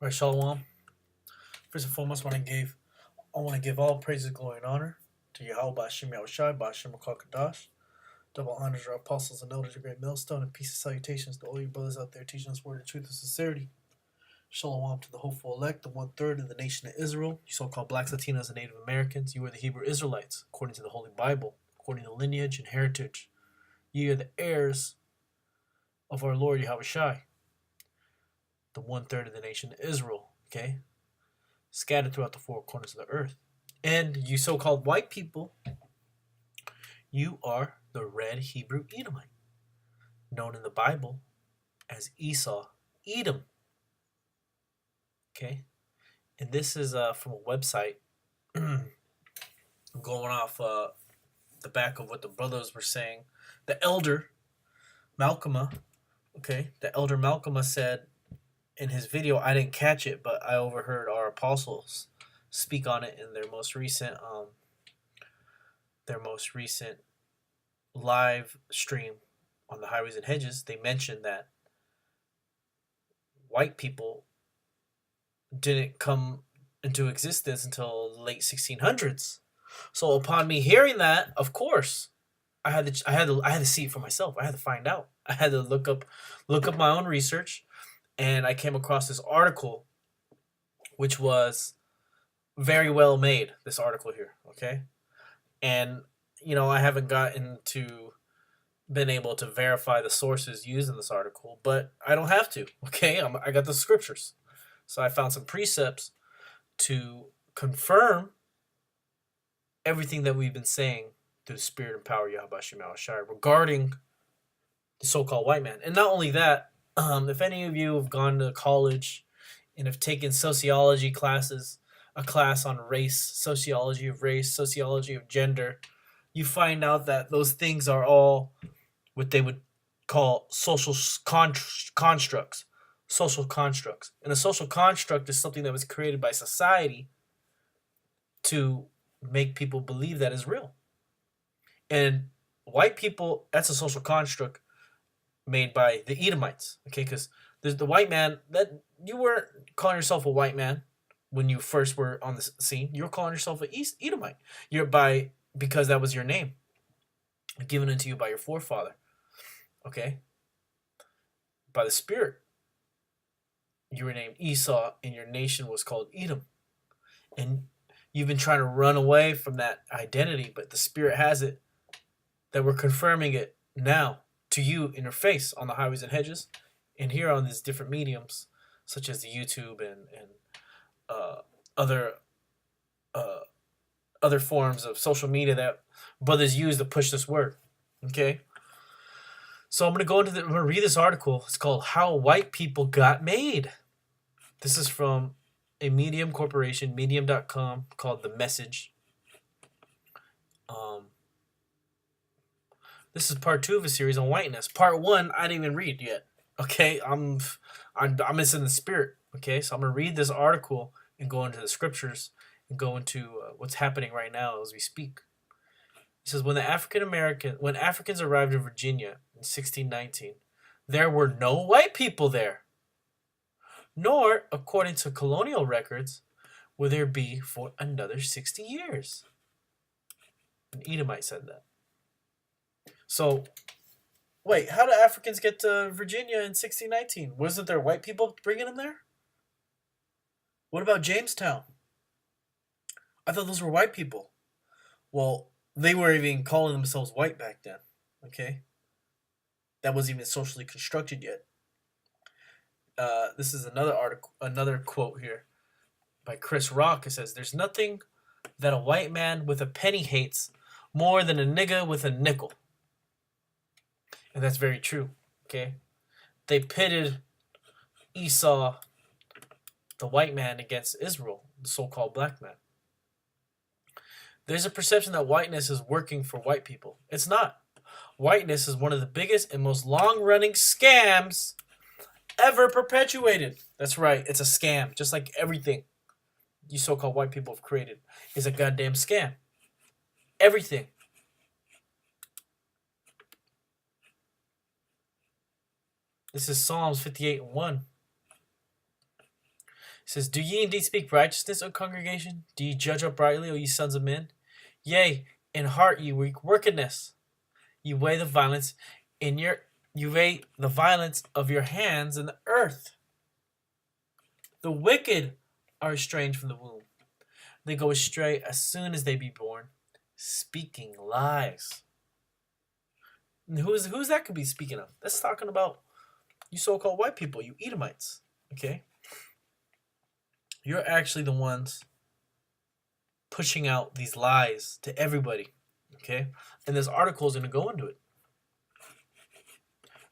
Right, Shalom. First and foremost, I want to give all praises, glory, and honor to Yahweh Bashim Yahushai, Bashim Kadash. Double honors to our apostles and elders, a great millstone, and peace and salutations to all you brothers out there teaching us word of truth and sincerity. Shalom to the hopeful elect, the 1/3 of the nation of Israel, you so-called blacks, Latinos, and Native Americans. You are the Hebrew Israelites, according to the Holy Bible, according to lineage and heritage. Ye are the heirs of our Lord Yahushai, the 1/3 of the nation of Israel. Okay, scattered throughout the four corners of the earth. And you so-called white people, you are the red Hebrew Edomite, known in the Bible as Esau, Edom. Okay, and this is from a website. Going off the back of what the brothers were saying. The elder Malcolma, okay, the elder Malcolma said in his video, I didn't catch it, but I overheard our apostles speak on it in their most recent live stream on the highways and hedges. They mentioned that white people didn't come into existence until the late 1600s. So upon me hearing that, of course, I had to see it for myself. I had to find out. I had to look up my own research, and I came across this article, which was very well made. This article here, okay, and I haven't been able to verify the sources used in this article, but I don't have to. Okay, I got the scriptures, so I found some precepts to confirm everything that we've been saying through the spirit and power of Yahweh Shema Shai regarding the so-called white man. And not only that, if any of you have gone to college and have taken sociology classes, a class on race, sociology of gender, you find out that those things are all what they would call social constructs. Social constructs. And a social construct is something that was created by society to make people believe that is real. And white people, that's a social construct made by the Edomites, okay? Because there's the white man, that you weren't calling yourself a white man when you first were on the scene. You were calling yourself an Edomite. Because that was your name, given unto you by your forefather, okay? By the Spirit, you were named Esau, and your nation was called Edom. And you've been trying to run away from that identity, but the Spirit has it that we're confirming it now to you in your face on the highways and hedges, and here on these different mediums, such as the YouTube and other other forms of social media that brothers use to push this word. Okay, so I'm gonna read this article. It's called "How White People Got Made." This is from a Medium corporation, Medium.com, called The Message. This is part 2 of a series on whiteness. Part 1, I didn't even read yet. Okay, I'm missing the spirit. Okay, so I'm gonna read this article and go into the scriptures and go into what's happening right now as we speak. It says when Africans arrived in Virginia in 1619, there were no white people there, nor, according to colonial records, will there be for another 60 years. An Edomite said that. So, wait, how did Africans get to Virginia in 1619? Wasn't there white people bringing them there? What about Jamestown? I thought those were white people. Well, they weren't even calling themselves white back then, okay? That wasn't even socially constructed yet. This is another quote here by Chris Rock. It says, "There's nothing that a white man with a penny hates more than a nigga with a nickel." And that's very true, okay? They pitted Esau, the white man, against Israel, the so-called black man. There's a perception that whiteness is working for white people. It's not. Whiteness is one of the biggest and most long-running scams ever perpetuated. That's right, it's a scam, just like everything you so-called white people have created is a goddamn scam. Everything. This is Psalms 58:1. It says, "Do ye indeed speak righteousness, O congregation? Do ye judge uprightly, O ye sons of men? Yea, in heart ye work wickedness. You weigh the violence in your you weigh the violence of your hands in the earth. The wicked are estranged from the womb. They go astray as soon as they be born, speaking lies." And who's that could be speaking of? That's talking about you so-called white people, you Edomites. Okay? You're actually the ones pushing out these lies to everybody. Okay? And this article is going to go into it.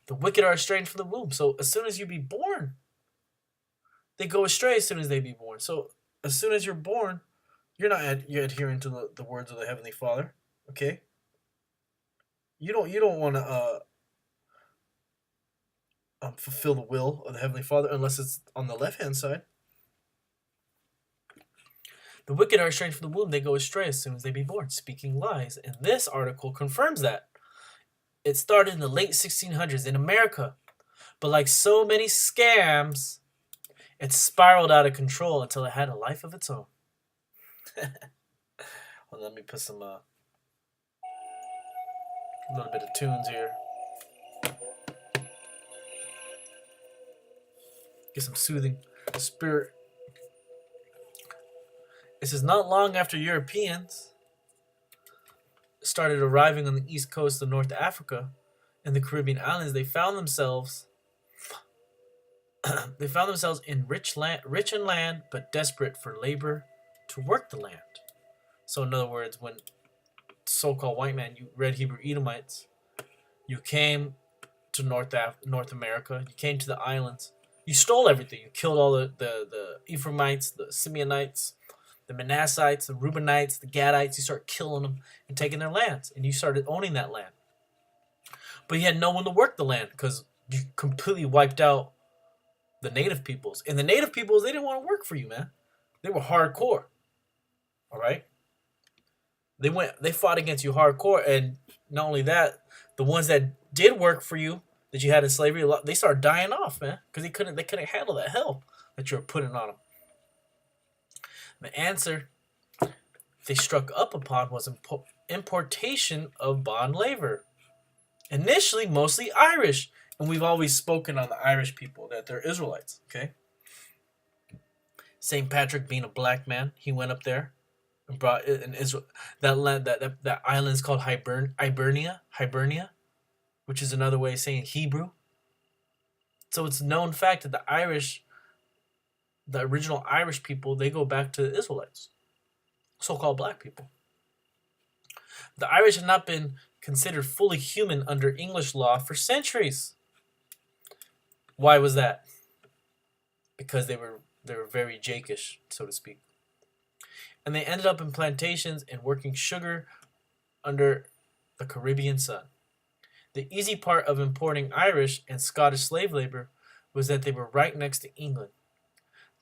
The wicked are estranged from the womb. So as soon as you be born, they go astray as soon as they be born. So as soon as you're born, you're adhering to the words of the Heavenly Father. Okay? You don't want to fulfill the will of the Heavenly Father unless it's on the left-hand side. The wicked are estranged from the womb. They go astray as soon as they be born, speaking lies. And this article confirms that. It started in the late 1600s in America. But like so many scams, it spiraled out of control until it had a life of its own. Well, let me put some a little bit of tunes here. Get some soothing spirit. It says, not long after Europeans started arriving on the east coast of North Africa and the Caribbean islands, they found themselves in rich in land, but desperate for labor to work the land. So in other words, when so-called white man, you red Hebrew Edomites, you came to North America, you came to the islands, you stole everything. You killed all the Ephraimites, the Simeonites, the Manassites, the Reubenites, the Gadites. You start killing them and taking their lands, and you started owning that land. But you had no one to work the land because you completely wiped out the native peoples. And the native peoples, they didn't want to work for you, man. They were hardcore. All right? They fought against you hardcore, and not only that, the ones that did work for you, that you had in slavery, they started dying off, man, because they couldn't handle that hell that you were putting on them. The answer they struck up upon was importation of bond labor. Initially, mostly Irish, and we've always spoken on the Irish people that they're Israelites. Okay. St. Patrick, being a black man, he went up there and brought in Israel. That land, that island is called Hibernia, which is another way of saying Hebrew. So it's a known fact that the original Irish people, they go back to the Israelites, so-called black people. The Irish have not been considered fully human under English law for centuries. Why was that? Because they were very Jakish, so to speak. And they ended up in plantations and working sugar under the Caribbean sun. The easy part of importing Irish and Scottish slave labor was that they were right next to England.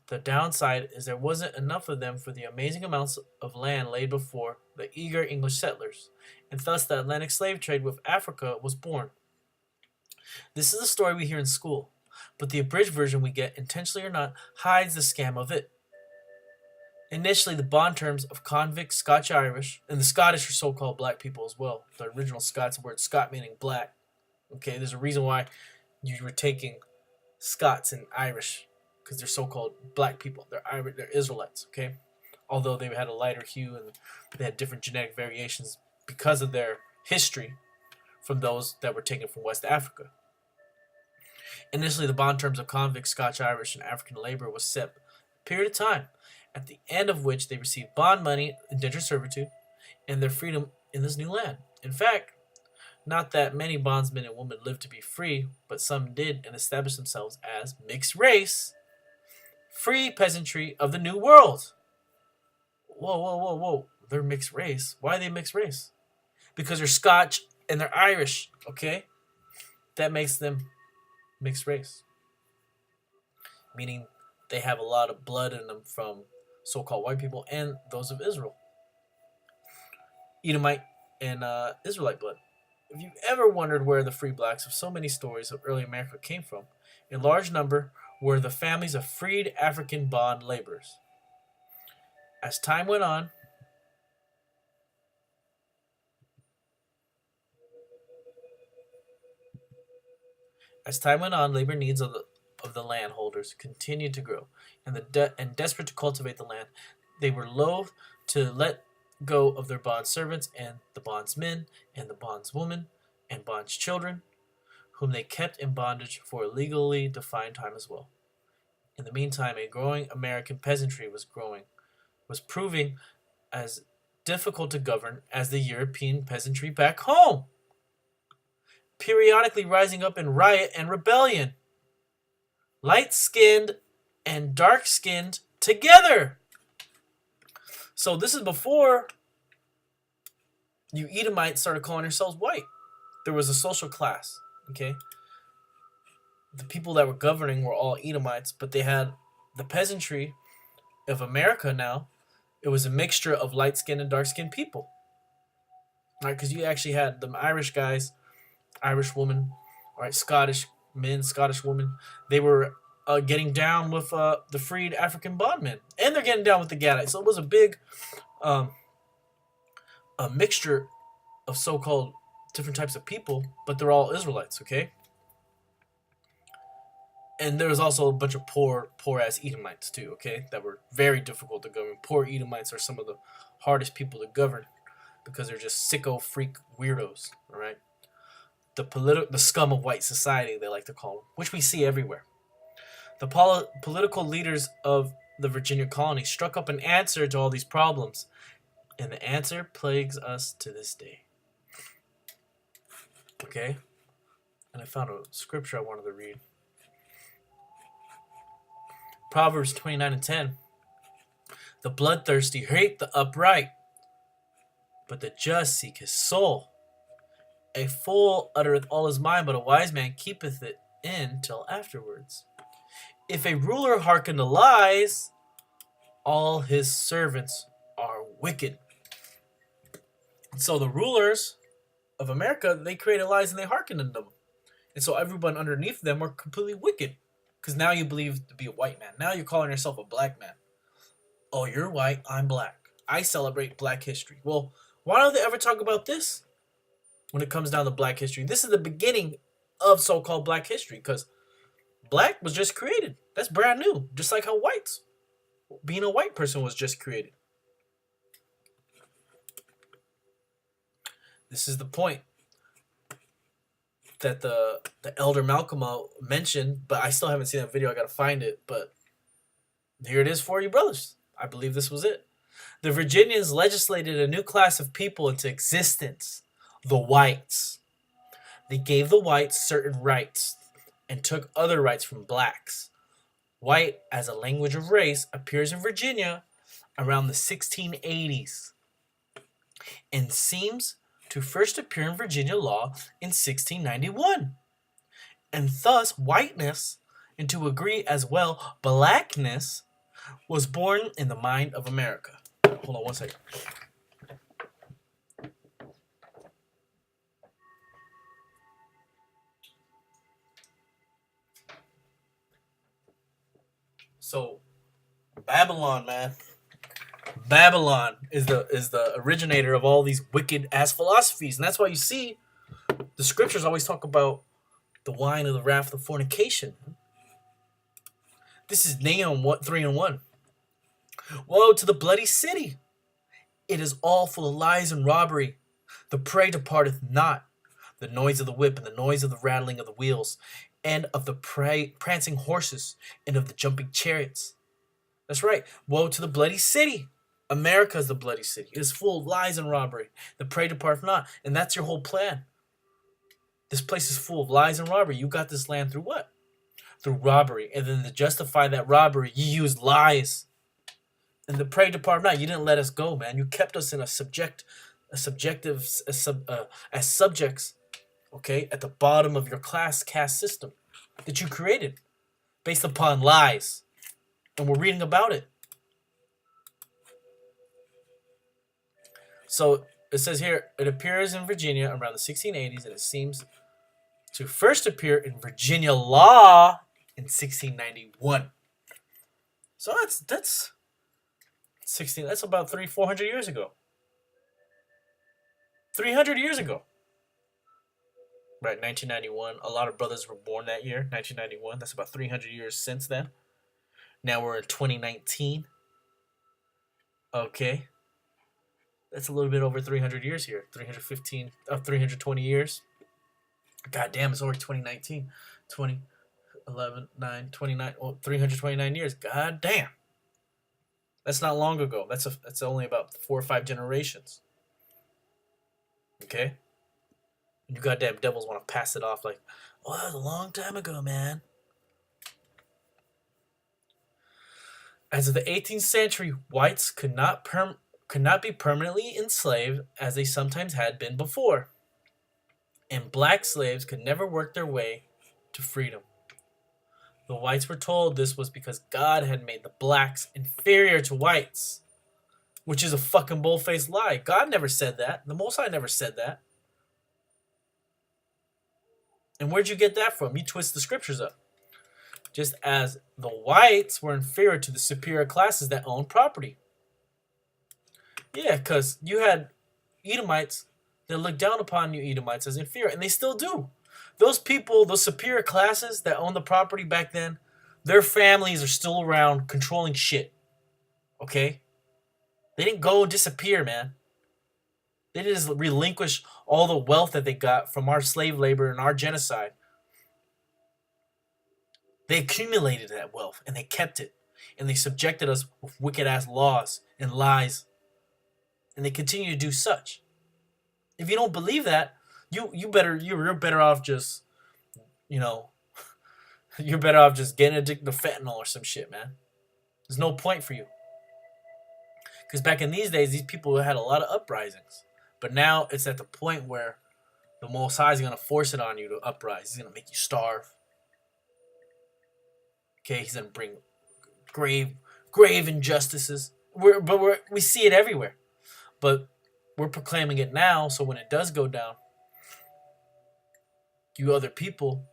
The downside is there wasn't enough of them for the amazing amounts of land laid before the eager English settlers, and thus the Atlantic slave trade with Africa was born. This is the story we hear in school, but the abridged version we get, intentionally or not, hides the scam of it. Initially, the bond terms of convict Scotch-Irish, and the Scottish are so-called black people as well. The original Scots, the word Scot meaning black. Okay, there's a reason why you were taking Scots and Irish, because they're so-called black people. They're Israelites, okay? Although they had a lighter hue and they had different genetic variations because of their history from those that were taken from West Africa. Initially, the bond terms of convict Scotch-Irish and African labor was set a period of time, at the end of which they received bond money, indentured servitude, and their freedom in this new land. In fact, not that many bondsmen and women lived to be free, but some did and established themselves as mixed race, free peasantry of the New World. Whoa. They're mixed race. Why are they mixed race? Because they're Scotch and they're Irish, okay? That makes them mixed race. Meaning they have a lot of blood in them from so-called white people and those of Israel. Edomite and Israelite blood. If you've ever wondered where the free blacks of so many stories of early America came from, A large number were the families of freed African bond laborers. As time went on, labor needs of the landholders continued to grow, and desperate to cultivate the land, they were loath to let go of their bond servants and the bondsmen and the bondswomen and bonds children, whom they kept in bondage for a legally defined time as well. In the meantime, a growing American peasantry was proving as difficult to govern as the European peasantry back home, periodically rising up in riot and rebellion, light-skinned and dark-skinned together. So this is before you Edomites started calling yourselves white. There was a social class, okay? The people that were governing were all Edomites, but they had the peasantry of America now. It was a mixture of light-skinned and dark-skinned people. Right? Because you actually had the Irish guys, Irish woman, right? Scottish men, Scottish women. They were getting down with the freed African bondmen. And they're getting down with the Gadites. So it was a big a mixture of so-called different types of people, but they're all Israelites, okay? And there was also a bunch of poor-ass Edomites too, okay? That were very difficult to govern. Poor Edomites are some of the hardest people to govern because they're just sicko freak weirdos, all right? The scum of white society, they like to call them, which we see everywhere. The political leaders of the Virginia colony struck up an answer to all these problems, and the answer plagues us to this day. Okay? And I found a scripture I wanted to read. Proverbs 29:10. The bloodthirsty hate the upright, but the just seek his soul. A fool uttereth all his mind, but a wise man keepeth it in till afterwards. If a ruler hearken to lies, all his servants are wicked. So the rulers of America, they created lies and they hearkened to them. And so everyone underneath them were completely wicked. Because now you believe to be a white man. Now you're calling yourself a black man. Oh, you're white, I'm black. I celebrate black history. Well, why don't they ever talk about this when it comes down to black history? This is the beginning of so-called black history, because black was just created. That's brand new. Just like how being a white person was just created. This is the point that the elder Malcolm mentioned, but I still haven't seen that video. I gotta find it, but here it is for you, brothers. I believe this was it. The Virginians legislated a new class of people into existence, the whites. They gave the whites certain rights and took other rights from blacks. White, as a language of race, appears in Virginia around the 1680s and seems to first appear in Virginia law in 1691. And thus, whiteness, and to agree as well, blackness, was born in the mind of America. Hold on one second. So, Babylon, man. Babylon is the originator of all these wicked ass philosophies, and that's why you see the scriptures always talk about the wine of the wrath of fornication. This is Nahum 3:1. Woe to the bloody city! It is all full of lies and robbery. The prey departeth not. The noise of the whip and the noise of the rattling of the wheels, and of the prancing horses, and of the jumping chariots. That's right. Woe to the bloody city! America is the bloody city. It is full of lies and robbery. The prey departeth not. And that's your whole plan. This place is full of lies and robbery. You got this land through what? Through robbery. And then to justify that robbery, you use lies. And the prey departeth not. You didn't let us go, man. You kept us in as subjects, okay, at the bottom of your caste system that you created based upon lies. And we're reading about it. So it says here, it appears in Virginia around the 1680s, and it seems to first appear in Virginia law in 1691. So that's 16. That's about 400 years ago. 300 years ago. Right, 1991. A lot of brothers were born that year, 1991. That's about 300 years since then. Now we're in 2019. Okay. That's a little bit over 300 years here. 320 years. God damn, it's already 2019. 20, 11, 9, 29, 329 years. God damn. That's not long ago. That's only about 4 or 5 generations. Okay? You goddamn devils want to pass it off like, oh, that was a long time ago, man. As of the 18th century, whites could not be permanently enslaved as they sometimes had been before. And black slaves could never work their way to freedom. The whites were told this was because God had made the blacks inferior to whites, which is a fucking bull-faced lie. God never said that. The Most High never said that. And where'd you get that from? You twist the scriptures up. Just as the whites were inferior to the superior classes that owned property. Yeah, because you had Edomites that looked down upon you Edomites as inferior, and they still do. Those people, those superior classes that owned the property back then, their families are still around controlling shit. Okay? They didn't go disappear, man. They didn't just relinquish all the wealth that they got from our slave labor and our genocide. They accumulated that wealth and they kept it. And they subjected us with wicked ass laws and lies. And they continue to do such. If you don't believe that, you're better off just, you're better off just getting addicted to fentanyl or some shit, man. There's no point for you. Because back in these days, these people had a lot of uprisings. But now it's at the point where the Most High is going to force it on you to uprise. He's going to make you starve. Okay, he's going to bring grave injustices. We see it everywhere. But we're proclaiming it now, so when it does go down, you other people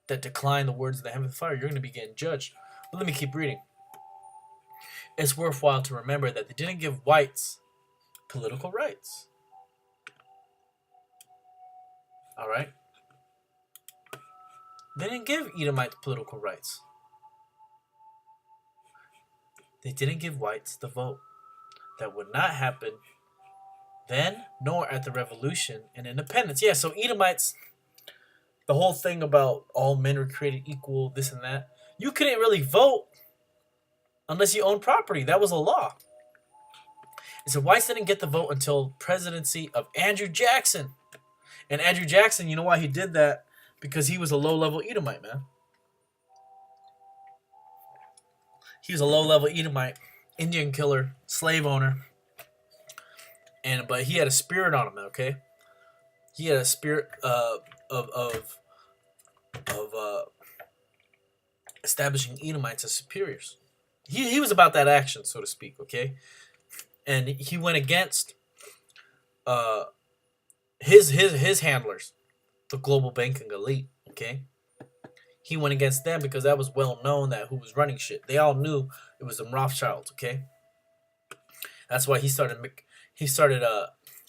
that decline the words of the heavenly fire, you're going to be getting judged. But let me keep reading. It's worthwhile to remember that they didn't give whites political rights. All right? They didn't give Edomites political rights. They didn't give whites the vote. That would not happen then, nor at the Revolution and Independence. Yeah, so Edomites, the whole thing about all men were created equal, this and that, you couldn't really vote unless you owned property. That was a law. And so whites didn't get the vote until presidency of Andrew Jackson. And Andrew Jackson, you know why he did that? Because he was a low-level Edomite, man. He was a low-level Edomite, Indian killer, slave owner. But he had a spirit on him, okay? He had a spirit of establishing Edomites as superiors. He was about that action, so to speak, okay? And he went against his handlers, the global banking elite, okay? He went against them because that was well known that who was running shit. They all knew it was the Rothschilds, okay? That's why he started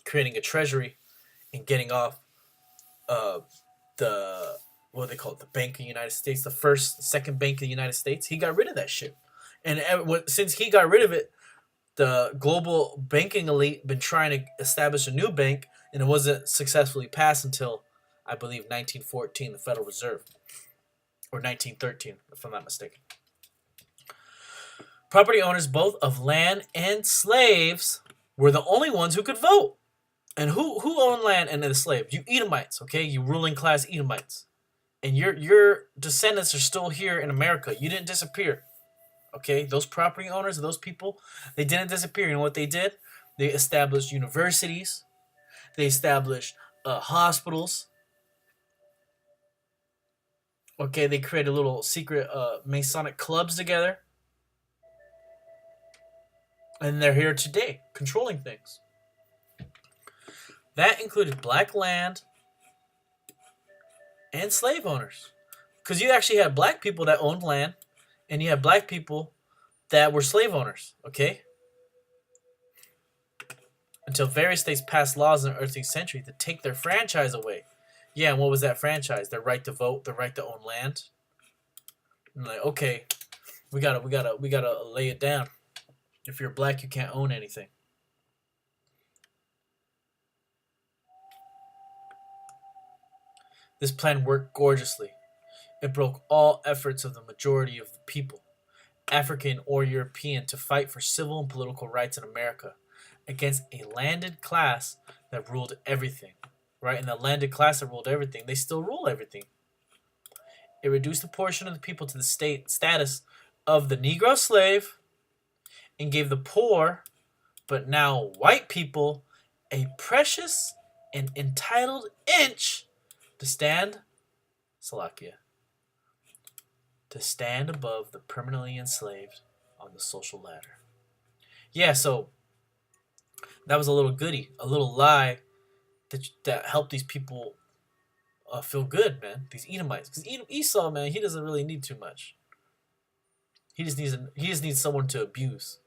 creating a treasury and getting off the what do they call it, the Bank of the United States, the second Bank of the United States. He got rid of that shit, and since he got rid of it, the global banking elite been trying to establish a new bank, and it wasn't successfully passed until I believe 1914, the Federal Reserve, or 1913, if I'm not mistaken. Property owners both of land and slaves were the only ones who could vote. And who owned land and the slaves? You Edomites, okay? You ruling class Edomites. And your descendants are still here in America. You didn't disappear. Okay? Those property owners, those people, they didn't disappear. You know what they did? They established universities. They established hospitals. Okay, they created little secret Masonic clubs together. And they're here today, controlling things. That included black land and slave owners. Because you actually had black people that owned land, and you had black people that were slave owners, okay? Until various states passed laws in the 18th century to take their franchise away. Yeah, and what was that franchise? Their right to vote, their right to own land. And like, okay, we gotta lay it down. If you're black, you can't own anything. This plan worked gorgeously. It broke all efforts of the majority of the people, African or European, to fight for civil and political rights in America against a landed class that ruled everything. Right? And the landed class that ruled everything, they still rule everything. It reduced the portion of the people to the state status of the Negro slave and gave the poor, but now white people, a precious and entitled inch to stand, Salakia, to stand above the permanently enslaved on the social ladder. Yeah, so that was a little goodie, a little lie that helped these people feel good, man. These Edomites, because Esau, man, he doesn't really need too much. He just needs someone to abuse,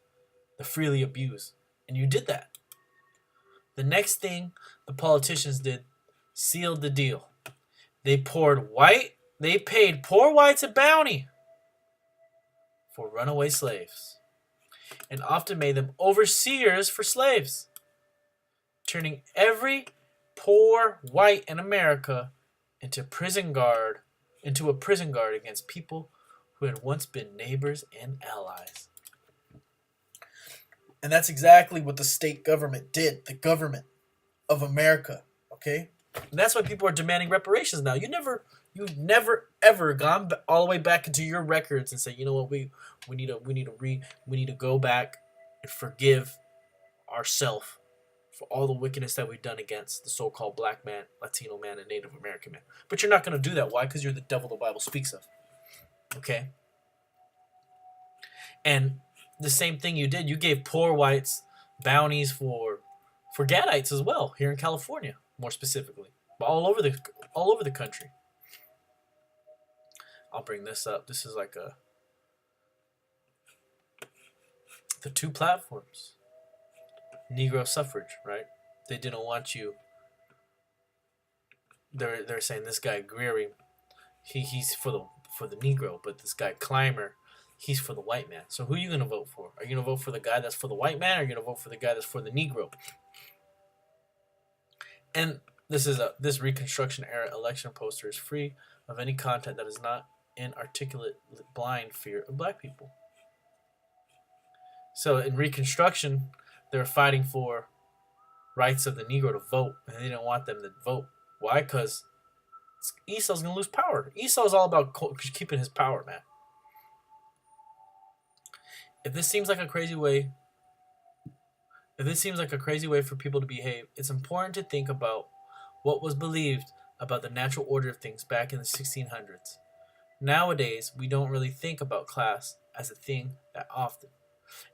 to freely abuse, and you did that. The next thing the politicians did, sealed the deal. They paid poor whites a bounty for runaway slaves, and often made them overseers for slaves, turning every poor white in America into a prison guard against people who had once been neighbors and allies. And that's exactly what the state government did, the government of America, okay? And that's why people are demanding reparations now. You've never ever gone all the way back into your records and say, you know what, we need to go back and forgive ourselves for all the wickedness that we've done against the so-called black man, Latino man, and Native American man. But you're not going to do that. Why? Because you're the devil the Bible speaks of. Okay? And the same thing you did, you gave poor whites bounties for Gadites as well, here in California, more specifically. But all over the country. I'll bring this up. This is like the two platforms. Negro suffrage, right? They didn't want you. They're saying this guy Greery, he's for the Negro, but this guy Clymer, he's for the white man. So who are you gonna vote for? Are you gonna vote for the guy that's for the white man, or are you gonna vote for the guy that's for the Negro? And this Reconstruction era election poster is free of any content that is not in articulate blind fear of black people. So in Reconstruction, they were fighting for rights of the Negro to vote, and they didn't want them to vote. Why? Because Esau's going to lose power. Esau's all about keeping his power, man. If this seems like a crazy way for people to behave, it's important to think about what was believed about the natural order of things back in the 1600s. Nowadays, we don't really think about class as a thing that often,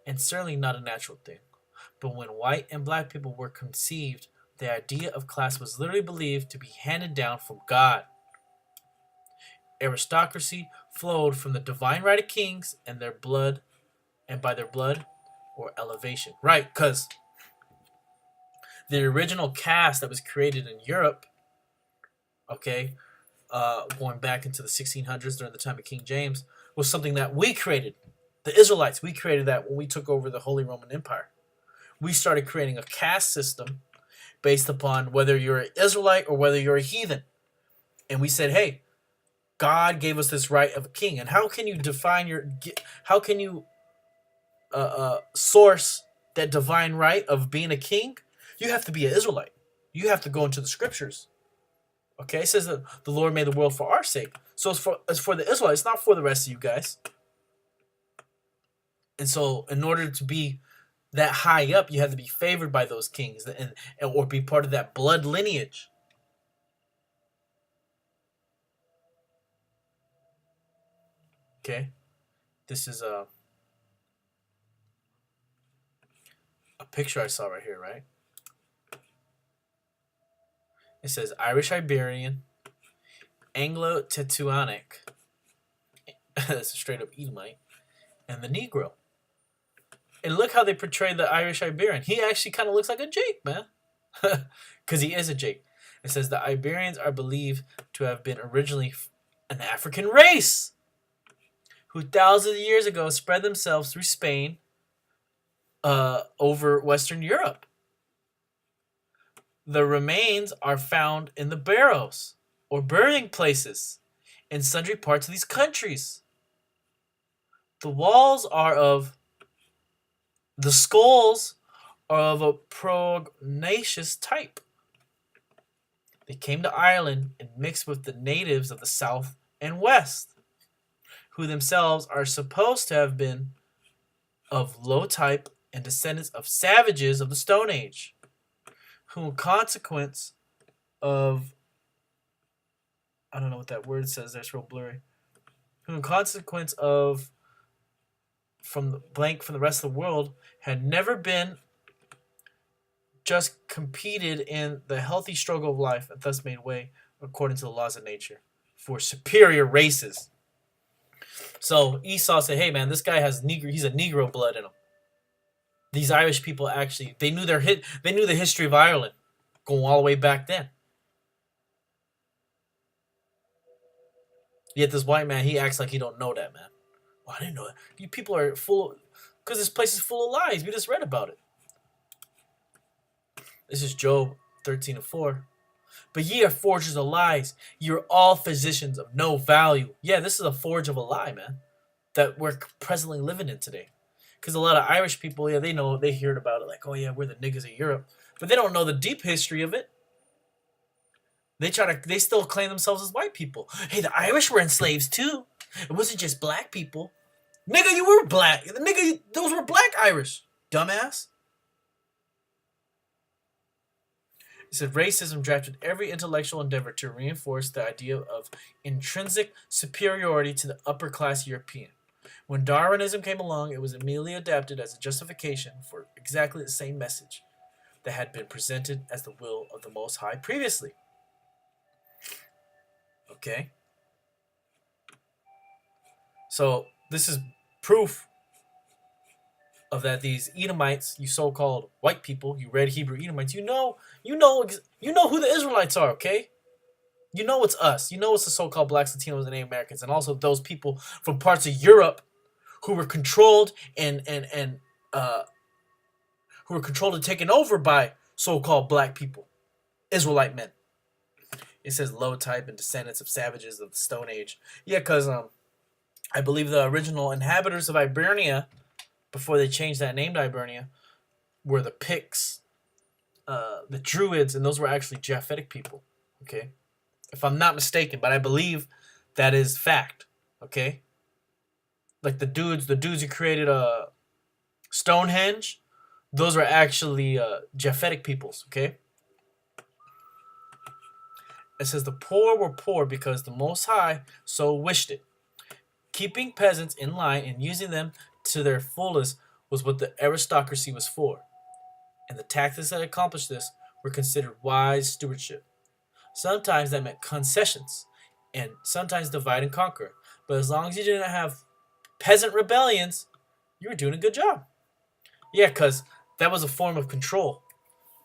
and certainly not a natural thing. But when white and black people were conceived, the idea of class was literally believed to be handed down from God. Aristocracy flowed from the divine right of kings and their blood, and by their blood or elevation. Right, because the original caste that was created in Europe, okay, going back into the 1600s during the time of King James, was something that we created. The Israelites, we created that when we took over the Holy Roman Empire. We started creating a caste system based upon whether you're an Israelite or whether you're a heathen. And we said, hey, God gave us this right of a king. And how can you source that divine right of being a king? You have to be an Israelite. You have to go into the scriptures. Okay, it says that the Lord made the world for our sake. So it's for the Israelites, not for the rest of you guys. And so in order to be that high up, you have to be favored by those kings and or be part of that blood lineage. Okay, this is a picture I saw right here, right? It says Irish Iberian, Anglo-Teutonic, that's a straight up Edomite, and the Negro. And look how they portray the Irish Iberian. He actually kind of looks like a Jake, man. Because he is a Jake. It says the Iberians are believed to have been originally an African race who thousands of years ago spread themselves through Spain over Western Europe. The remains are found in the barrows or burying places in sundry parts of these countries. The skulls are of a prognathous type. They came to Ireland and mixed with the natives of the south and west, who themselves are supposed to have been of low type and descendants of savages of the Stone Age, who in consequence of, I don't know what that word says, that's real blurry, who in consequence of from the rest of the world had never been just competed in the healthy struggle of life and thus made way according to the laws of nature for superior races. So Esau said, hey man, this guy he's a Negro blood in him. These Irish people actually, they knew the history of Ireland going all the way back then. Yet this white man, he acts like he don't know that, man. Well, I didn't know that. You people are because this place is full of lies. We just read about it. This is Job 13:4. But ye are forgers of lies. You're all physicians of no value. Yeah, this is a forge of a lie, man, that we're presently living in today. Because a lot of Irish people, yeah, they heard about it like, oh yeah, we're the niggas of Europe. But they don't know the deep history of it. They still claim themselves as white people. Hey, the Irish were enslaved too. It wasn't just black people. Nigga, you were black. Nigga, those were black Irish. Dumbass. It said racism drafted every intellectual endeavor to reinforce the idea of intrinsic superiority to the upper class European. When Darwinism came along, it was immediately adapted as a justification for exactly the same message that had been presented as the will of the Most High previously. Okay? So, this is proof of that these Edomites, you so-called white people, you red Hebrew Edomites, you know who the Israelites are, okay? You know it's us. You know it's the so-called blacks, Latinos, and Native Americans, and also those people from parts of Europe who were controlled and taken over by so-called black people, Israelite men. It says low type and descendants of savages of the Stone Age. Yeah, because I believe the original inhabitants of Hibernia, before they changed that name to Hibernia, were the Picts, the Druids, and those were actually Japhetic people. Okay, if I'm not mistaken, but I believe that is fact. Okay, like the dudes who created Stonehenge, those were actually Japhetic peoples. Okay. It says the poor were poor because the Most High so wished it. Keeping peasants in line and using them to their fullest was what the aristocracy was for. And the tactics that accomplished this were considered wise stewardship. Sometimes that meant concessions, and sometimes divide and conquer. But as long as you didn't have peasant rebellions, you were doing a good job. Yeah, because that was a form of control.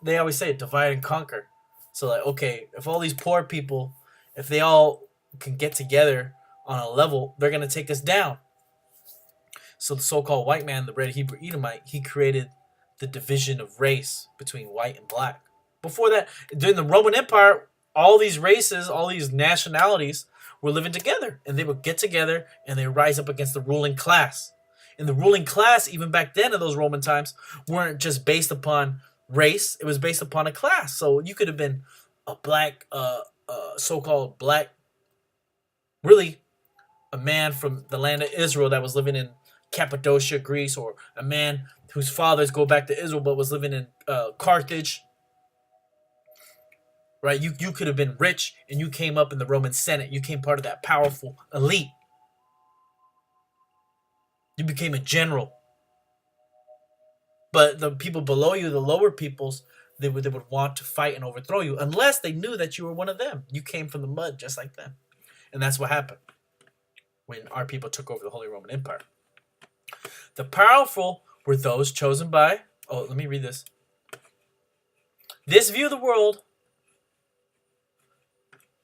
They always say divide and conquer. So like, okay, if all these poor people, if they all can get together on a level, they're going to take us down. So the so-called white man, the red Hebrew Edomite, he created the division of race between white and black. Before that, during the Roman Empire, all these races, all these nationalities were living together. And they would get together and they rise up against the ruling class. And the ruling class, even back then in those Roman times, weren't just based upon race. It was based upon a class. So you could have been a black, so-called black, really a man from the land of Israel that was living in Cappadocia, Greece, or a man whose fathers go back to Israel but was living in Carthage. Right? You could have been rich and you came up in the Roman Senate. You came part of that powerful elite. You became a general. But the people below you, the lower peoples, they would want to fight and overthrow you unless they knew that you were one of them. You came from the mud just like them. And that's what happened when our people took over the Holy Roman Empire. The powerful were those chosen by, oh, let me read this. This view of the world,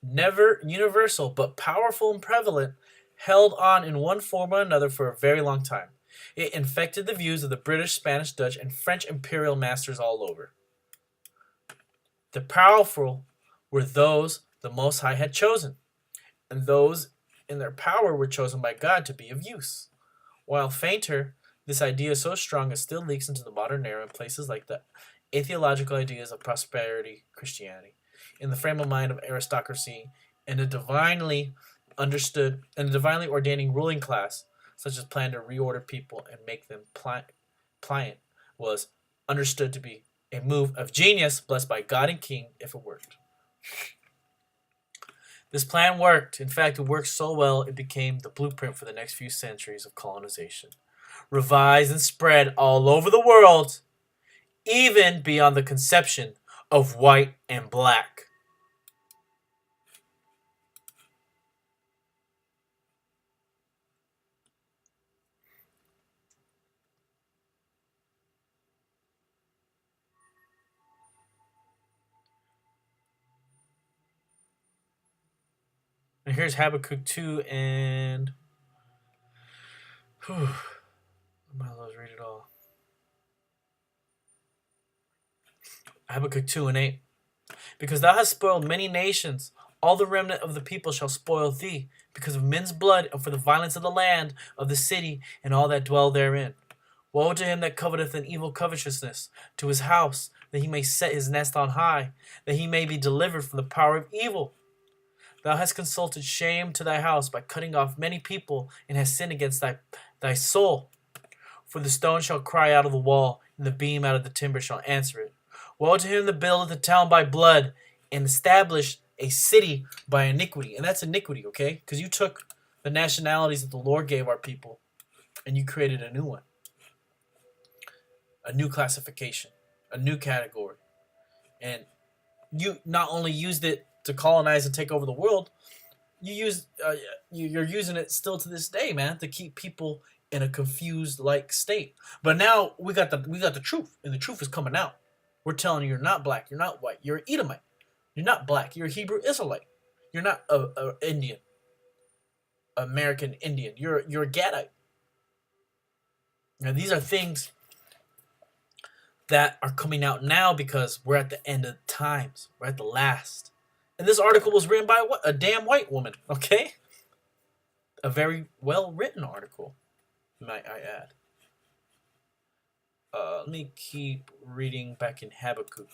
never universal, but powerful and prevalent, held on in one form or another for a very long time. It infected the views of the British, Spanish, Dutch, and French imperial masters all over. The powerful were those the Most High had chosen, and those in their power were chosen by God to be of use. While fainter, this idea is so strong it still leaks into the modern era in places like the atheological ideas of prosperity Christianity, in the frame of mind of aristocracy, and a divinely understood and a divinely ordaining ruling class, such as plan to reorder people and make them pliant, was understood to be a move of genius blessed by God and King if it worked. This plan worked. In fact, it worked so well it became the blueprint for the next few centuries of colonization. Revised and spread all over the world, even beyond the conception of white and black. And here's Habakkuk 2 and... I might as well read it all. Habakkuk 2 and 8. Because thou hast spoiled many nations, all the remnant of the people shall spoil thee, because of men's blood, and for the violence of the land, of the city, and all that dwell therein. Woe to him that coveteth an evil covetousness, to his house, that he may set his nest on high, that he may be delivered from the power of evil. Thou hast consulted shame to thy house by cutting off many people, and hast sinned against thy soul. For the stone shall cry out of the wall, and the beam out of the timber shall answer it. Woe to him that buildeth a town by blood, and established a city by iniquity. And that's iniquity, okay? Because you took the nationalities that the Lord gave our people, and you created a new one. A new classification. A new category. And you not only used it to colonize and take over the world, you're using it still to this day, man, to keep people in a confused like state. But now we got the truth, and the truth is coming out. We're telling you, you're not black, you're not white, you're an Edomite. You're not black, you're a Hebrew Israelite. You're not a Indian, American Indian. You're a Gadite. Now these are things that are coming out now because we're at the end of times. We're at the last. And this article was written by what? A damn white woman, okay? A very well-written article, might I add. Let me keep reading back in Habakkuk.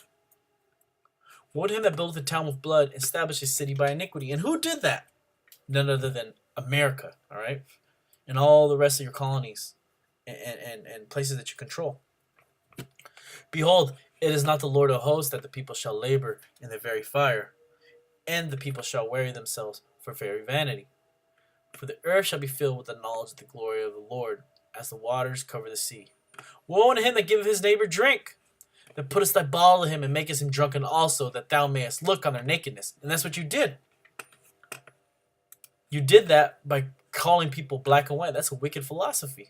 Woe to him that buildeth a town with blood, establish a city by iniquity. And who did that? None other than America, all right? And all the rest of your colonies and places that you control. Behold, it is not the Lord of hosts that the people shall labor in the very fire, and the people shall weary themselves for very vanity. For the earth shall be filled with the knowledge of the glory of the Lord, as the waters cover the sea. Woe unto him that giveth his neighbor drink, that puttest thy bottle to him, and makest him drunken also, that thou mayest look on their nakedness. And that's what you did. You did that by calling people black and white. That's a wicked philosophy.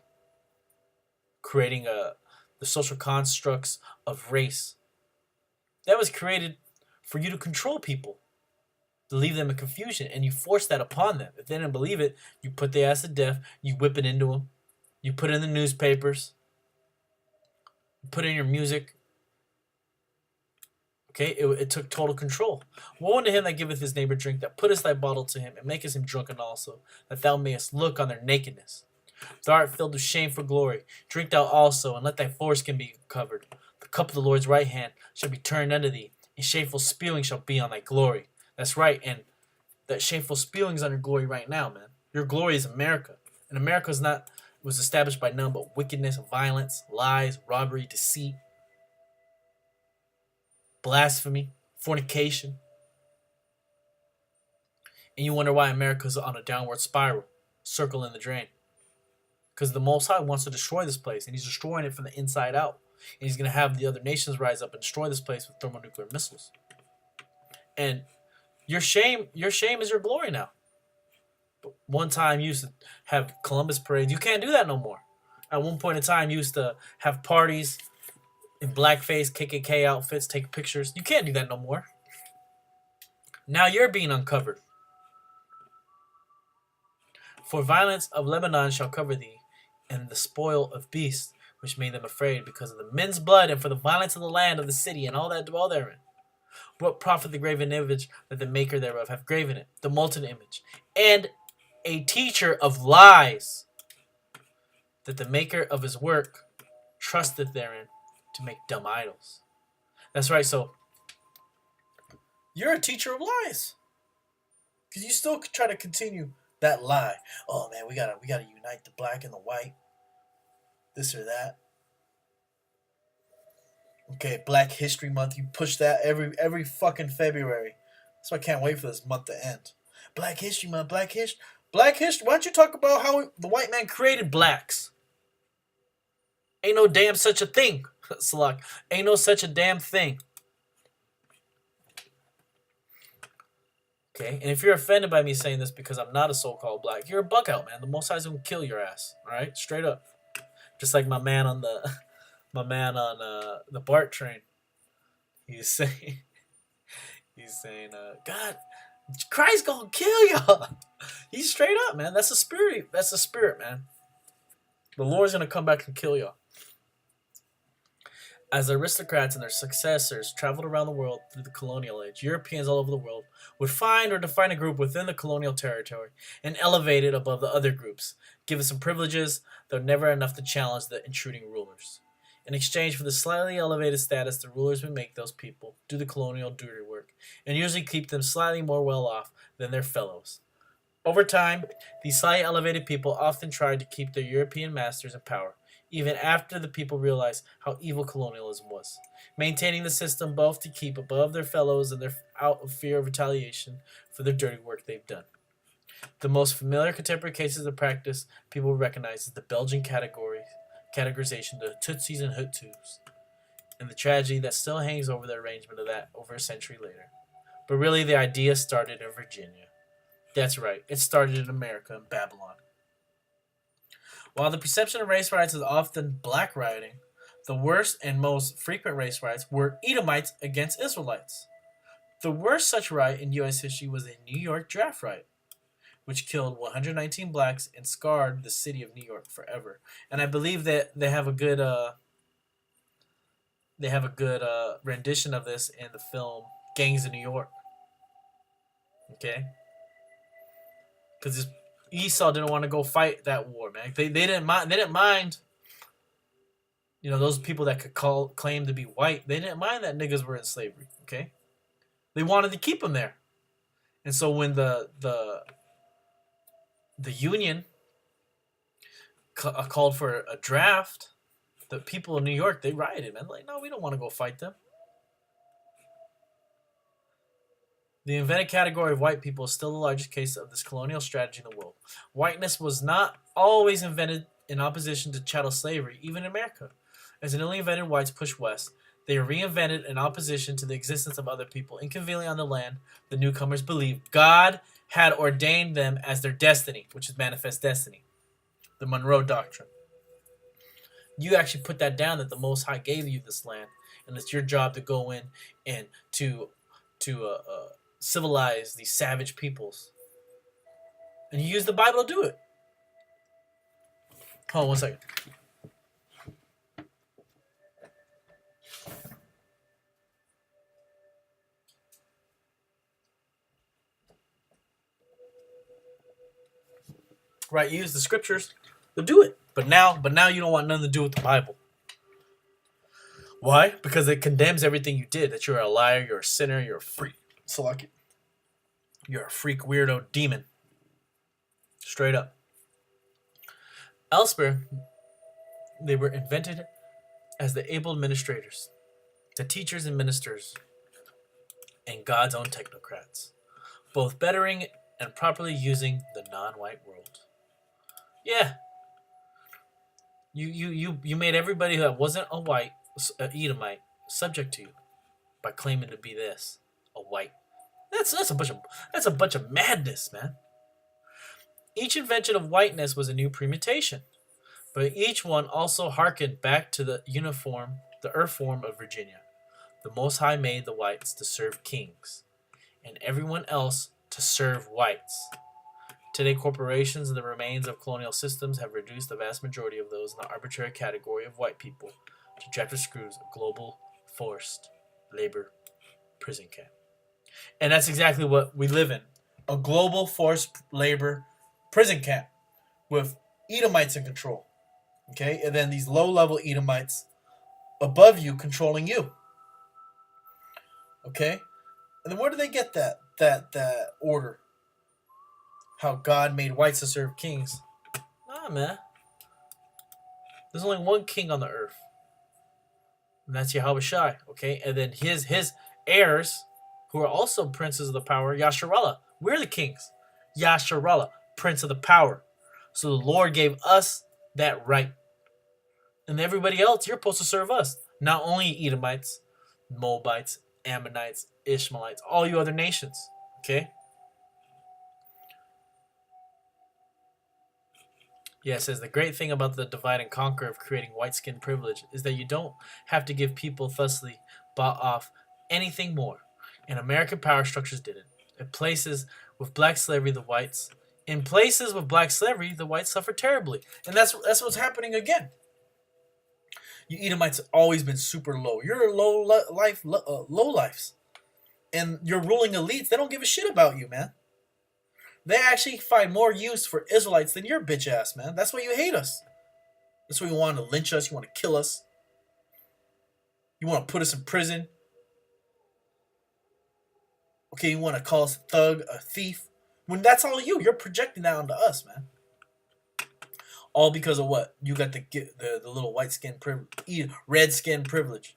Creating the social constructs of race. That was created for you to control people, to leave them in confusion, and you force that upon them. If they didn't believe it, you put their ass to death, you whip it into them, you put it in the newspapers, you put it in your music. Okay, it took total control. Woe unto him that giveth his neighbor drink, that puttest thy bottle to him, and makest him drunken also, that thou mayest look on their nakedness. Thou art filled with shame for glory. Drink thou also, and let thy foreskin be covered. The cup of the Lord's right hand shall be turned unto thee, and shameful spewing shall be on thy glory. That's right, and that shameful spewing is on your glory right now, man. Your glory is America. And America was established by none but wickedness, violence, lies, robbery, deceit, blasphemy, fornication. And you wonder why America's on a downward spiral, circle in the drain. Because the Most High wants to destroy this place, and he's destroying it from the inside out. And he's going to have the other nations rise up and destroy this place with thermonuclear missiles. And your shame is your glory now. One time you used to have Columbus parades. You can't do that no more. At one point in time, you used to have parties in blackface, KKK outfits, take pictures. You can't do that no more. Now you're being uncovered. For violence of Lebanon shall cover thee, and the spoil of beasts, which made them afraid, because of the men's blood, and for the violence of the land of the city, and all that dwell therein. What profit the graven image that the maker thereof hath graven it, the molten image, and a teacher of lies, that the maker of his work trusteth therein to make dumb idols. That's right, so you're a teacher of lies. Because you still try to continue that lie. Oh man, we gotta unite the black and the white. This or that. Okay, Black History Month, you push that every fucking February. So I can't wait for this month to end. Black History Month, Black History. Why don't you talk about how the white man created blacks? Ain't no damn such a thing. Salak. Ain't no such a damn thing. Okay, and if you're offended by me saying this because I'm not a so-called black, you're a buck out, man. The Most High's gonna kill your ass. All right, straight up. Just like my man on the BART train. He's saying, God, Christ gonna kill y'all. He's straight up, man. That's the spirit. That's the spirit, man. The Lord's gonna come back and kill y'all. As the aristocrats and their successors traveled around the world through the colonial age, Europeans all over the world would find or define a group within the colonial territory and elevate it above the other groups, give it some privileges, though never enough to challenge the intruding rulers. In exchange for the slightly elevated status, the rulers would make those people do the colonial dirty work and usually keep them slightly more well off than their fellows. Over time, these slightly elevated people often tried to keep their European masters in power, even after the people realized how evil colonialism was, maintaining the system both to keep above their fellows and their out of fear of retaliation for the dirty work they've done. The most familiar contemporary cases of practice people recognize is the Belgian categorization, the Tutsis and Hutus, and the tragedy that still hangs over the arrangement of that over a century later. But really, the idea started in Virginia. That's right, it started in America, in Babylon. While the perception of race riots is often black rioting, the worst and most frequent race riots were Edomites against Israelites. The worst such riot in U.S. history was the New York draft riot, which killed 119 blacks and scarred the city of New York forever. And I believe that they have a good rendition of this in the film Gangs of New York. Okay, because Esau didn't want to go fight that war, man. They didn't mind. They didn't mind. You know, those people that could claim to be white. They didn't mind that niggas were in slavery. Okay, they wanted to keep them there. And so when the Union called for a draft, the people in New York, they rioted, man. Like, no, we don't want to go fight them. The invented category of white people is still the largest case of this colonial strategy in the world. Whiteness was not always invented in opposition to chattel slavery, even in America. As the newly invented whites pushed west, they are reinvented in opposition to the existence of other people inconveniently on the land the newcomers believed God had ordained them as their destiny, which is manifest destiny. The Monroe Doctrine. You actually put that down, that the Most High gave you this land, and it's your job to go in and to civilize these savage peoples. And you use the Bible to do it. Hold on 1 second. Right, you use the scriptures to do it. But now you don't want nothing to do with the Bible. Why? Because it condemns everything you did. That you're a liar, you're a sinner, you're a freak. Salaki. You're a freak, weirdo, demon. Straight up. Elsewhere, they were invented as the able administrators, the teachers and ministers, and God's own technocrats, both bettering and properly using the non-white world. Yeah. You made everybody that wasn't a white, an Edomite, subject to you by claiming to be this, a white. That's a bunch of madness, man. Each invention of whiteness was a new premutation, but each one also hearkened back to the earth form of Virginia. The Most High made the whites to serve kings, and everyone else to serve whites. Today, corporations and the remains of colonial systems have reduced the vast majority of those in the arbitrary category of white people to jack the screws of global forced labor prison camp. And that's exactly what we live in. A global forced labor prison camp with Edomites in control. Okay? And then these low-level Edomites above you controlling you. Okay? And then where do they get that order? How God made whites to serve kings. Nah, man. There's only one king on the earth. And that's Yahweh Shai. Okay? And then his heirs, who are also princes of the power, Yasharallah. We're the kings. Yasharallah, prince of the power. So the Lord gave us that right. And everybody else, you're supposed to serve us. Not only Edomites, Moabites, Ammonites, Ishmaelites, all you other nations. Okay? Yeah, it says the great thing about the divide and conquer of creating white skin privilege is that you don't have to give people thusly bought off anything more. And American power structures didn't. In places with black slavery, the whites suffer terribly. And that's what's happening again. You Edomites have always been super low. You're low lives. And your ruling elites, they don't give a shit about you, man. They actually find more use for Israelites than your bitch ass, man. That's why you hate us. That's why you want to lynch us. You want to kill us. You want to put us in prison. Okay, you want to call us a thug, a thief. When that's all you. You're projecting that onto us, man. All because of what? You got the little white skin privilege, red skin privilege.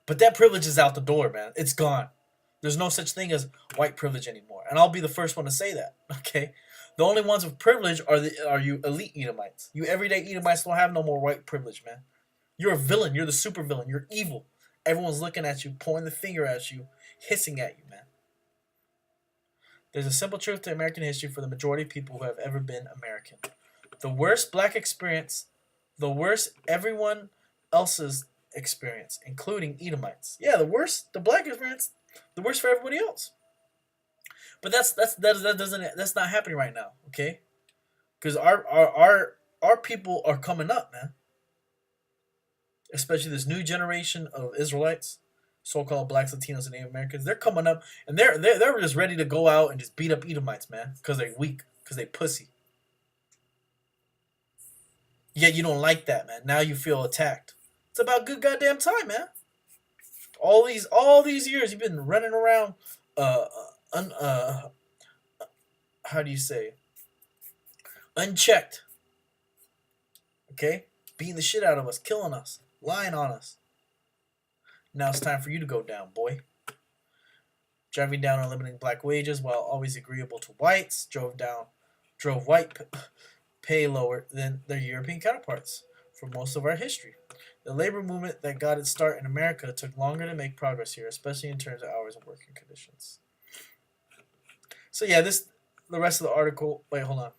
But that privilege is out the door, man. It's gone. There's no such thing as white privilege anymore. And I'll be the first one to say that, okay? The only ones with privilege are you elite Edomites. You everyday Edomites don't have no more white privilege, man. You're a villain. You're the super villain. You're evil. Everyone's looking at you, pointing the finger at you, hissing at you, man. There's a simple truth to American history for the majority of people who have ever been American. The worst black experience, the worst everyone else's experience, including Edomites. Yeah, the black experience, the worst for everybody else. But that's not happening right now, okay? Because our people are coming up, man. Especially this new generation of Israelites, so-called blacks, Latinos, and Native Americans. They're coming up, and they're just ready to go out and just beat up Edomites, man, because they're weak, because they pussy. Yet you don't like that, man. Now you feel attacked. It's about good goddamn time, man. All these years you've been running around, how do you say, unchecked. Okay, beating the shit out of us, killing us, lying on us. Now it's time for you to go down, boy. Driving down on limiting black wages while always agreeable to whites, drove white pay lower than their European counterparts for most of our history. The labor movement that got its start in America took longer to make progress here, especially in terms of hours and working conditions. So yeah, the rest of the article. Wait, hold on.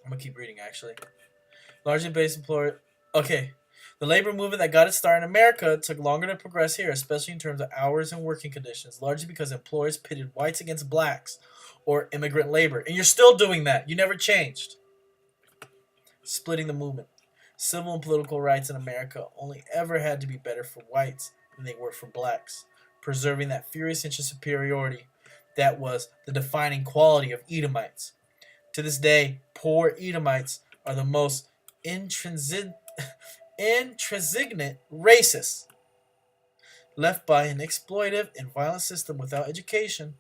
I'm gonna keep reading actually. Largely based employer. Okay. The labor movement that got its start in America took longer to progress here, especially in terms of hours and working conditions, largely because employers pitted whites against blacks or immigrant labor. And you're still doing that. You never changed. Splitting the movement. Civil and political rights in America only ever had to be better for whites than they were for blacks, preserving that furious inch of superiority that was the defining quality of Edomites. To this day, poor Edomites are the most intransigent racists, left by an exploitive and violent system without education,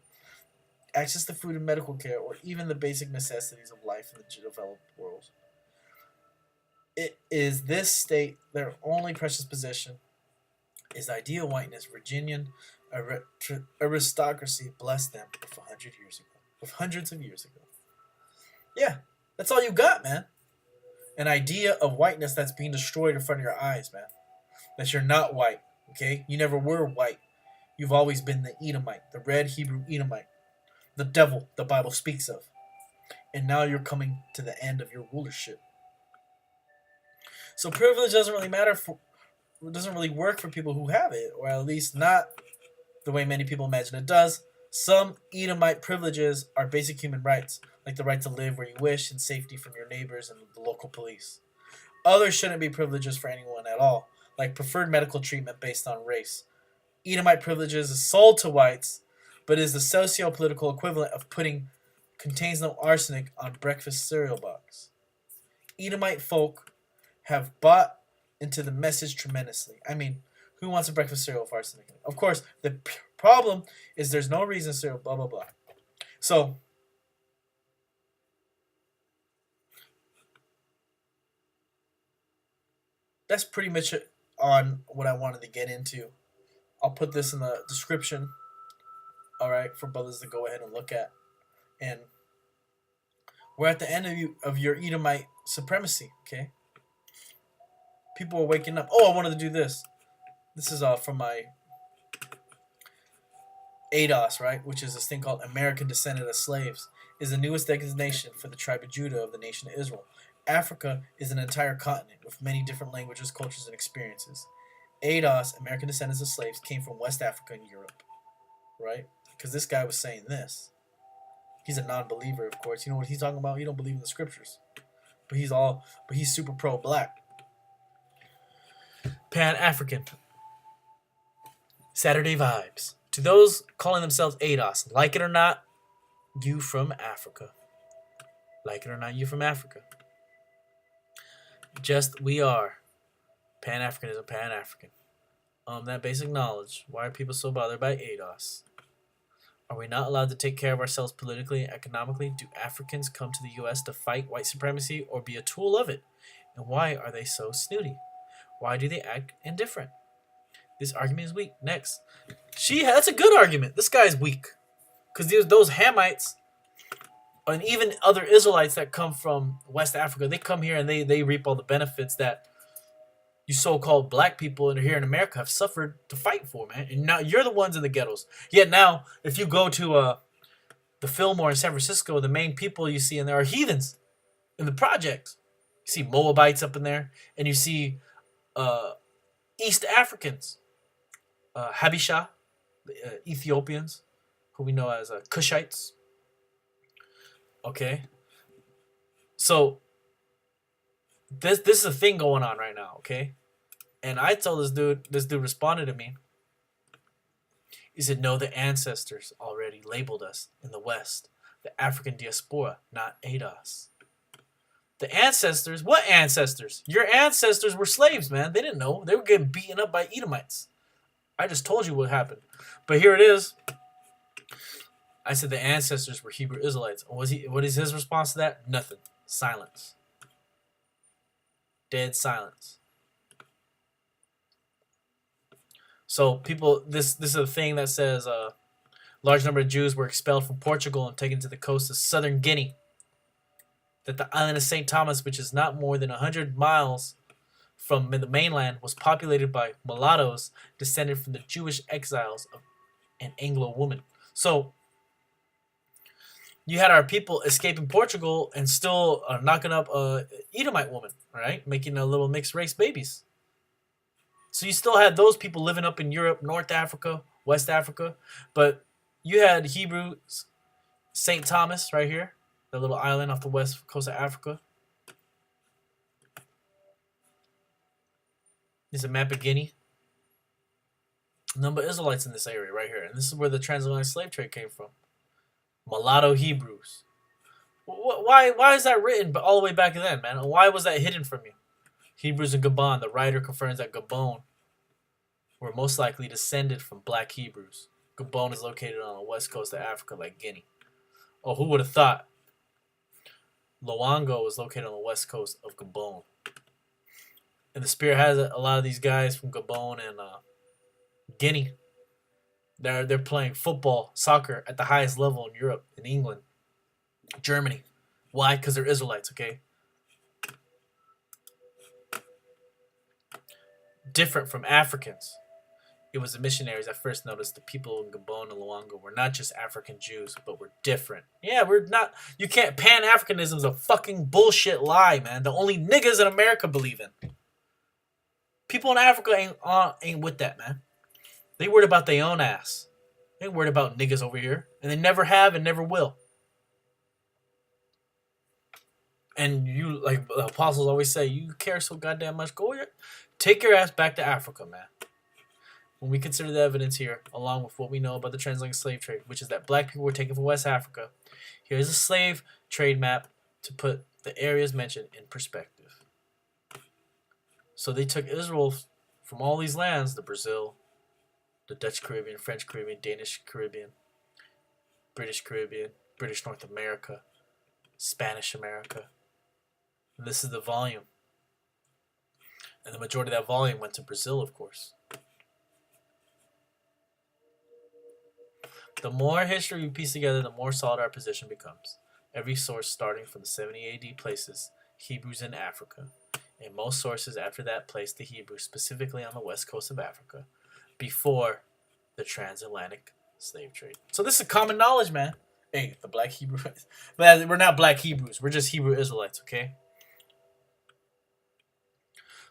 access to food and medical care, or even the basic necessities of life in the developed world. It is this state their only precious possession is ideal whiteness. Virginian aristocracy blessed them with hundreds of years ago. Yeah, that's all you got, man. An idea of whiteness that's being destroyed in front of your eyes, man. That you're not white, okay? You never were white. You've always been the Edomite, the red Hebrew Edomite, the devil the Bible speaks of. and now you're coming to the end of your rulership. So privilege doesn't really matter for doesn't really work for people who have it, or at least not the way many people imagine it does. Some Edomite privileges are basic human rights, like the right to live where you wish and safety from your neighbors and the local police. Others shouldn't be privileges for anyone at all, like preferred medical treatment based on race. Edomite privileges is sold to whites, but is the socio-political equivalent of putting contains no arsenic on breakfast cereal box. Edomite folk have bought into the message tremendously. I mean, who wants a breakfast cereal with arsenic in it? Of course, the problem is there's no reason cereal, blah, blah, blah. So, that's pretty much it on what I wanted to get into. I'll put this in the description, all right, for brothers to go ahead and look at. And we're at the end of your Edomite supremacy, okay? People are waking up. Oh, I wanted to do this. This is from my ADOS, right, which is this thing called American Descendant of Slaves, is the newest designation for the tribe of Judah of the nation of Israel. Africa is an entire continent with many different languages, cultures, and experiences. ADOS, American Descendants of Slaves, came from West Africa and Europe, right? Because this guy was saying this. He's a non-believer, of course. You know what he's talking about? He don't believe in the scriptures. But he's super pro-black. Pan-African. Saturday vibes. To those calling themselves ADOS, like it or not, you from Africa. Like it or not, you from Africa. Just we are. Pan-Africanism, Pan-African. That basic knowledge. Why are people so bothered by ADOS? Are we not allowed to take care of ourselves politically and economically? Do Africans come to the U.S. to fight white supremacy or be a tool of it? And why are they so snooty? Why do they act indifferent? This argument is weak. Next. That's a good argument. This guy's weak. Because those Hamites and even other Israelites that come from West Africa, they come here and they reap all the benefits that you so-called black people here in America have suffered to fight for, man. And now you're the ones in the ghettos. Yet now, if you go to the Fillmore in San Francisco, the main people you see in there are heathens in the projects. You see Moabites up in there, and you see East Africans, Habesha, Ethiopians, who we know as Cushites. Okay, so this is a thing going on right now, okay? And I told this dude responded to me. He said, no, the ancestors already labeled us in the West, the African diaspora, not ADOS. The ancestors? What ancestors? Your ancestors were slaves, man. They didn't know. They were getting beaten up by Edomites. I just told you what happened. But here it is. I said the ancestors were Hebrew Israelites. What is his response to that? Nothing. Silence. Dead silence. So people, this is a thing that says large number of Jews were expelled from Portugal and taken to the coast of southern Guinea. That the island of St. Thomas, which is not more than 100 miles from the mainland, was populated by mulattoes descended from the Jewish exiles of an Anglo woman. So you had our people escaping Portugal and still knocking up a Edomite woman, right? Making a little mixed race babies. So you still had those people living up in Europe, North Africa, West Africa. But you had Hebrews, St. Thomas right here, that little island off the west coast of Africa. There's a map of Guinea. A number of Israelites in this area right here. And this is where the transatlantic slave trade came from. Mulatto Hebrews. Why is that written all the way back then, man? And why was that hidden from you? Hebrews and Gabon. The writer confirms that Gabon were most likely descended from black Hebrews. Gabon is located on the west coast of Africa like Guinea. Oh, who would have thought? Loango is located on the west coast of Gabon. And the Spirit has a lot of these guys from Gabon and Guinea. They're playing football, soccer at the highest level in Europe, in England, Germany. Why? Because they're Israelites, okay? Different from Africans. It was the missionaries that first noticed the people in Gabon and Luango were not just African Jews, but were different. Yeah, we're not. You can't. Pan Africanism is a fucking bullshit lie, man. The only niggas in America believe in. People in Africa ain't with that, man. They worried about their own ass. They ain't worried about niggas over here, and they never have and never will. And you, like the apostles always say, you care so goddamn much. Take your ass back to Africa, man. When we consider the evidence here, along with what we know about the transatlantic slave trade, which is that black people were taken from West Africa, here's a slave trade map to put the areas mentioned in perspective. So they took Israel from all these lands, the Brazil, the Dutch Caribbean, French Caribbean, Danish Caribbean, British North America, Spanish America. And this is the volume. And the majority of that volume went to Brazil, of course. The more history we piece together, the more solid our position becomes. Every source starting from the 70 AD places Hebrews in Africa, and most sources after that place the Hebrews specifically on the west coast of Africa before the transatlantic slave trade. So this is common knowledge, man. Hey, the black Hebrews. We're not black Hebrews. We're just Hebrew Israelites, okay?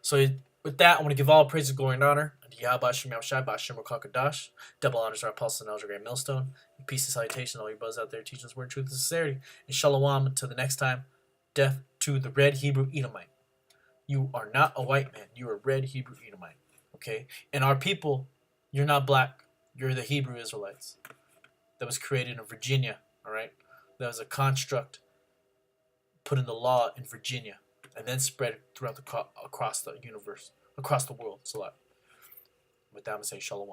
So with that, I want to give all praise, glory, and honor to Yahweh Hashem Yahushai B'Hashem Kakadash. Double honors to our apostle and elder Grant Millstone. And peace and salutation to all you brothers out there teaching us word, truth, and sincerity. And shalom until the next time. Death to the red Hebrew Edomite. You are not a white man. You are a red Hebrew Edomite. Okay? And our people, you're not black. You're the Hebrew Israelites. That was created in Virginia. Alright? That was a construct put in the law in Virginia. And then spread throughout across the universe, across the world. So, with that, I'm going to say shalom.